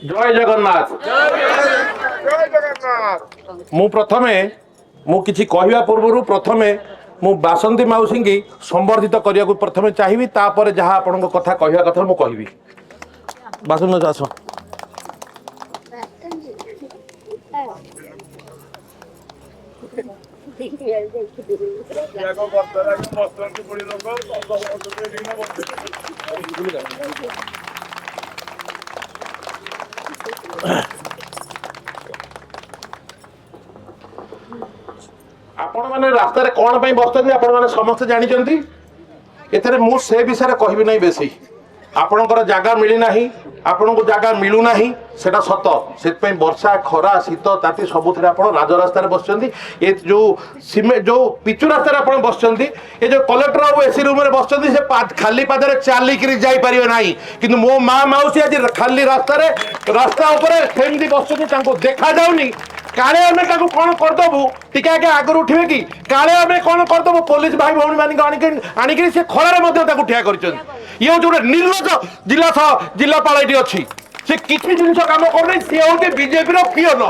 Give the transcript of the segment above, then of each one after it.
जय जगन्नाथ। मु प्रथमे मु किछि कहवा पूर्व प्रथमे मु बासंती मौसी की संबर्धित करने को प्रथमे चाहिए तापर जहाँ आपण कथा कहवा कथा मु कहबी। बासंत आस आपण मैंने रास्ता कौन बसते आपण मैंने समस्ते जानते एथरे मु से विषय कहबी नहीं बेसी आपणकर जगह मिलना आपण को जगह मिलूना सेटा सत से वर्षा खरा शीत ताती सबुथ राजरास्त बस जो सीमेंट जो पिचु रास्तार आप बस ये जो कलेक्टर बाबू एसी रूम में बस से खाली पादे चलिक जापर ना कि मो माँ मौसी आज खाली रास्ता सेमती बस देखा जाऊनी काले आम कौन करदेबू टी आगे आगर उठे कि काले आम कौन करदेबू पुलिस भाई भौणी मान आणिक से खरार ठिया कर ये जो निर्लज जिलापाल ये अच्छी से किसी जिन कम कर सी हूँ बीजेपी पिओन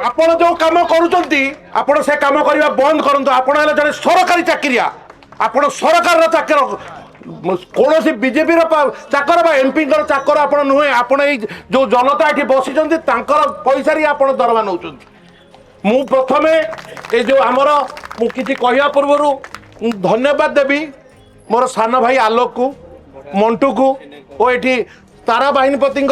आपण जो कम कर से कम करने बंद करूँ आपण जन सरकारी चाकरिया आपण सरकार चाकर कौन बीजेपी चाकर एमपी चाकर आप नुहे आपण जो जनता ये बसी पैसा आप दरमा नौ मु प्रथमे ये जो आमर मुझे कहवा पूर्व धन्यवाद देवी मोर सान भाई आलोक को मंटू को और ये तारा बाहिनीपति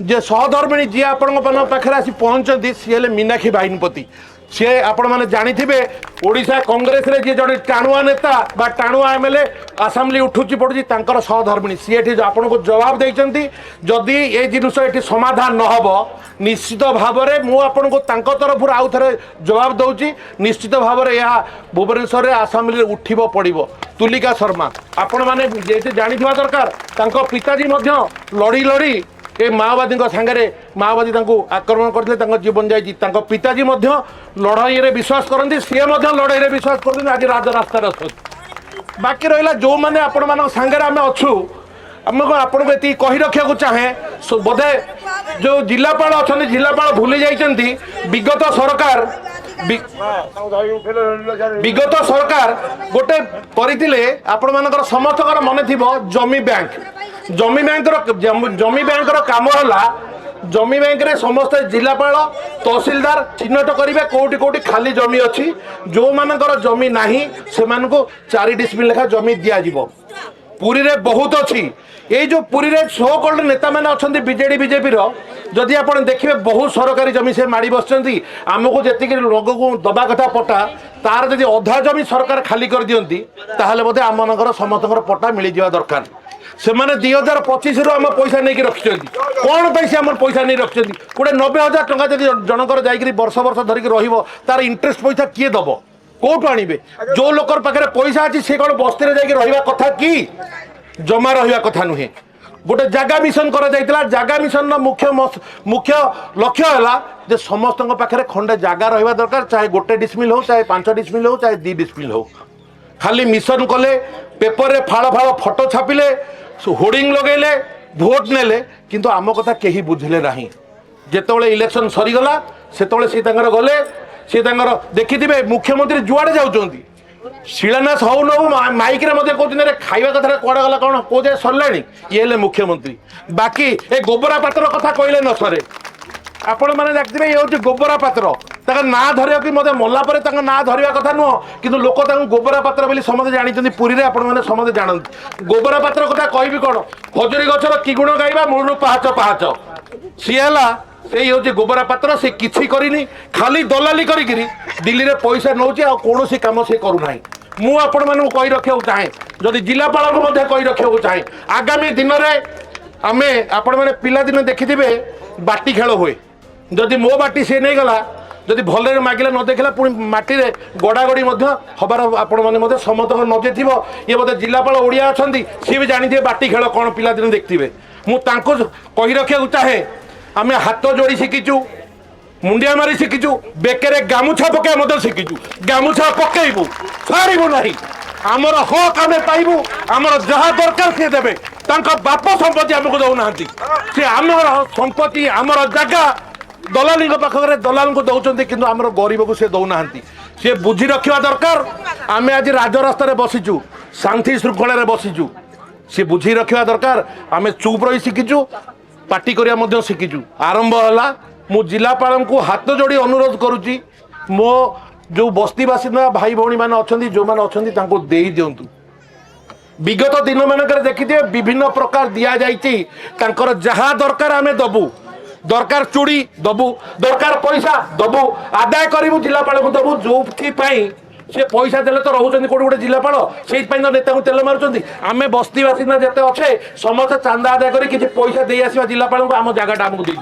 जे सहधर्मिणी जी आपण पाखे आसी पहुँचती सी हेले मीनाक्षी बाहिनीपति सी आपण मैंने जाथे ओडिशा कांग्रेस रे जी जड़े टाणुआ नेता बा टाणुआ एमएलए आसामली उठुची पड़ुची तांकर सहधर्मिणी सी एठी आपण को जवाब देइचंती जदि ए जिनिस एठी समाधान न हबो निश्चित भाव में मु आपण को तांको तरफ आउ थे जवाब दउची निश्चित भाव में यह भुवनेश्वर रे आसामली उठिबो पड़िबो तुलिका शर्मा आपण माने जे जानिथिबा दरकार तांको पिताजी मध्य लड़ी लड़ी ए माओवादी सांगे माओवादी आक्रमण करते जीवन जाइए पिताजी लड़ाई रे विश्वास करते सी लड़ाई रे विश्वास करते आज राजरास्त अच्छा बाकी रहा जो मैंने आपण मान सांगे आम अच्छू आम आपन को ये कही रखा चाहे बोधे जो जिलापाल अच्छा जिलापाल भूली जाइए विगत सरकार विगत सरकार गोटे करते आपण मान समस्त मन थी जमी बैंक जमी बैंक काम है जमी बैंक रे समस्त जिलापाल तहसीलदार चिन्हट करेंगे कौटी कौटी खाली जमी अच्छी जो मानकर जमी नाही से 4 डिसमिल लेखा जमी दिज्व पुरी रे बहुत अच्छी ये जो पुरी रे सो कल्ड नेता मैंने अच्छा बीजेडी बीजेपी जदि आप देखिए बहुत सरकारी जमी से माड़ी बस आमको जी लोक को दबा कथा पट्टा तार जदि अधा जमी सरकार खाली कर दियंती ताहले बोधे आम मनकर समस्त पट्टा मिल जावा दरकार से मैंने 2025 रु आम पैसा नहीं रखिंट कौन पैसा आम पैसा नहीं रखिंट गोटे 90,000 टंका जब जनकर जा वर्ष वर्ष धरिक तार इंटरेस्ट पैसा किए दब कौटू आणवे जो लोकर पाखे पैसा अच्छी से कौन बस्ती जा कथा कि जमा रहा कथा नुहे गोटे जगह मिशन कर जगह मिशन मुख्य मुख्य लक्ष्य है समस्त पाखे खंडे जगह रहा दरकार चाहे गोटे डिसमिल हो चाहे 5 डिसमिल हो चाहे 2 डिसमिल हो खाली मिशन कले पेपर रे फाड़ फाड़ फोटो छापिले होर्डिंग लगेले भोट नेले किंतु आम कथा कहीं बुझिले नहीं जेतोले इलेक्शन सरीगला सेतोले सी गले सी देखिथे मुख्यमंत्री जुआड़े जाउचंती शिलान्यास हो न माइक रे कहते खाଇବା कथा कड़ा गला कौन को जाए सरलाणी ये मुख्यमंत्री बाकी ए गोबरा पात्र कथा कहले न सरे आपण मैंने देखिए ये हूँ गोबरा पात्र ना धरिया कि मत मल्ला ना धरवा कथा नुह कि लोक गोबरा पात्र बोली समझे जानते पुरी रे आपण मैंने समझे जानते गोबरा पात्र कथा कहबी कौन खजुरी गचर कि गुण गाइबा मूलू पाहाच पाहाच सी है हूँ गोबरा पात्र से किसी करनी खाली दलाली करी दिल्ली रे पैसा नौ कौन कम से करूना मु आपण मानू कही रखा चाहे जदि जिलापाल को कही रखा चाहे आगामी दिन में आम आपण मैंने पिलादिन देखिथे बाटी खेल हुए जदि मो बाटी सी नहीं गला जदि भल मागिले न देखला पुणी माटी रे गड़ा गड़ी हबार आपण मैंने समस्त नजे थी ये बोधे जिलापाल ओडिया अच्छा सी भी जानी थे बाटी खेल कौन पिलादिन देखिथे मुझे कही रखा चाहे आम हाथ जोड़ी शिखीचु मुंडिया मारी शिखीचु बेके गामुछा पकड़ शिखीचु गामुछा पकईबू छाड़ू ना आमर हक आम पाइबू आमर जहाँ दरकार सी देवे बाप संपत्ति आमको दौना सी आमर संपत्ति आमर जगह दलाली पाखे दलाल को दौरान कि आम गरीब को सी दौना सी बुझी रखा दरकार आम आज राजरास्तार बसीचु शांति श्रृंखला बसीचु सी बुझी रखा दरकार आम चुप रही शिखीचु पार्टी करवा शिखीचु आरंभ है मु जिलापाल को हाथ जोड़ी अनुरोध करुच्ची मो जो बस्ती बासिंदा भाई भौणी मैंने अच्छा जो मैंने अच्छा दे दिंतु विगत दिन मानक देखिए विभिन्न प्रकार दि जाकर जहाँ दरकार आम दबू दरकार चूड़ी दबू दरकार पैसा दबू आदाय करूँ जिलापाल को दबू जो से पैसा देले तो रोचे कौट गोटे जिलापाल से तो नेता को तेल मारुंट आम बस्ती बासिंदा जिते अच्छे समस्त चांदा आदाय कर किसी पैसा दे आसवा जिलापाल को आम जगह आमको दे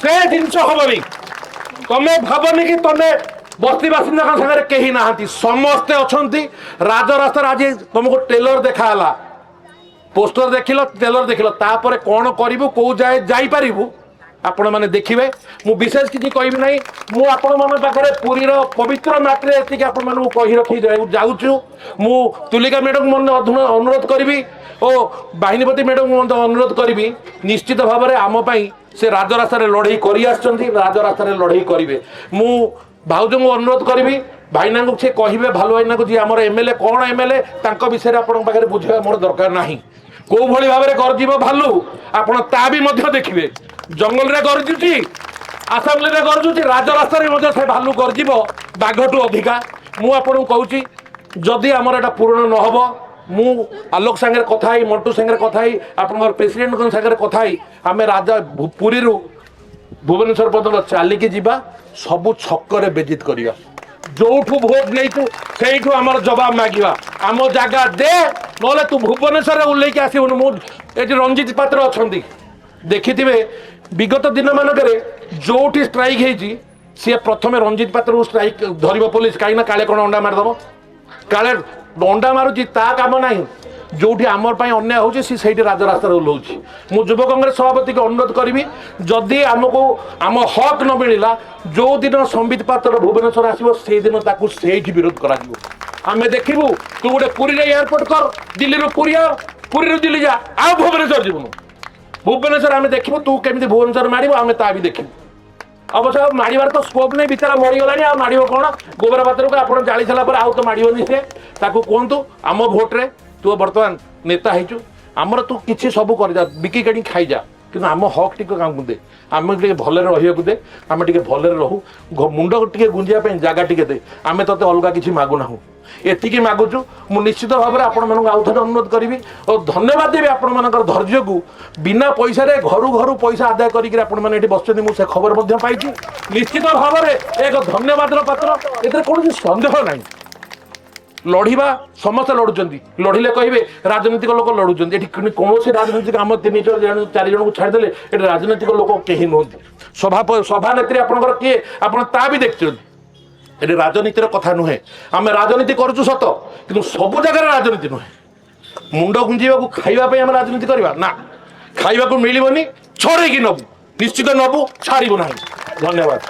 से जिनस हेनी तमें भावनी कि तमें बस्ती बासिंदा सागर कहीं ना समस्ते अच्छा राजरास्तार आज तुमको टेलर देखाला पोस्टर देखिल टेलर देखिल तापर कौन करू कौ जाए जापरू आपण मैंने देखिए मु विशेष किसी कहबी ना मु आपण मान पाखे पुरी पवित्र माटी एति आपण मान कही रखी जाऊँ मु तुलिका मैडम अनुरोध करी और बाहिनीपति मैडम अनुरोध करी निश्चित भाव में आमपाई से राजरास्तार लड़ई कर राजरास्तार लड़ई करेंगे मु भाउज को अनुरोध करी भाईना को सी कहे भालू भाईना को जी आम एमएलए कौन एमएलए विषय आपण पाखे बुझा मोर दरकार ना कौ भाई भाव में गरजीव भालू आपण ता भी देखिए जंगल रे गरजुची आसामली रे गरजुची राजरास्तार से भालू गरजीव बाघटू अधिका मु आपन कहूँ जदि आमर एटा पूर्ण न हो मु आलोक सांगे कथा मंटू सांगे कथा आप प्रेसिडेंट सांगे कथा आम राजा पुरी भुवनेश्वर पर्यटन चलिकी जावा सबू छक्कर बेजित करवा जोठू भोट नहीं से आम जवाब मांगा आम जगह दे ना तू भुवनेश्वर ओल्ल आसबुन मुझे रंजित पात्र अच्छा देखि विगत दिन मानक जो स्ट्राइक होती सी प्रथम रंजित पात्र स्ट्राइक धर पुलिस कहीं काले कौन अंडा मारिदेव काले अंडा मारुची ता काम ना जो आमर अन्याय होती से राजरास्ता ओह्लाऊँ मु युव कांग्रेस सभापति को अनुरोध करी जदि आमको आम हक न मिलला जो दिन संबित पात्र भुवनेश्वर आसो से दिन से विरोध कर देखू तू गोटे पुरी एयरपोर्ट कर दिल्ली पुरी दिल्ली जा आ भुवनेश्वर जीवन भुवनेश्वर आम देखू तू केमी भुवनेश्वर मार आम ता भी देखू अवश्य मारिबार तो स्कोप नहीं बेचारा मरीगलानी आ मार कौन गोबर पात्र को आप जाली सारापर आउ तो मारनी से कहतु आम भोट्रे तू बर्तमान नेता हो आमर तू किसी सब कर बिकी काढ़ी खाई जा कि आम हक टी काम दे आम टे भले रही दे आम टे भले रहू मुंड टे गुंजापी जगह टे दे आम ते अलग किसी मागुना एतिकी मागुचु मु निश्चित भाव में आपण मानक आउ थे अनुरोध करी और धन्यवाद देवी आपण मानकर धैर्य को बिना पैसा घर घर पैसा आदाय करके बस मुझे खबर पाई निश्चित भाव में एक धन्यवाद पात्र ए कौन सन्देह ना लड़वा समस्त लड़ुंट लड़िले कहे राजनीतिक लोक लड़ुंट ये कौन राजनीतिक आम 3-4 जन को छाड़देले ये राजनीतिक लोक कहीं नुहति सभा नेत्री आपंकर किए आप भी देखते ये राजनीतिर कथा नुहे आम राजनीति करुचु सत कि सब जगह राजनीति नुहे मुंड गुंजा खाइबा आम राजनीति करवा ना खाइबा मिलबनी छड़े नबू निश्चित नबू छाड़ू ना धन्यवाद।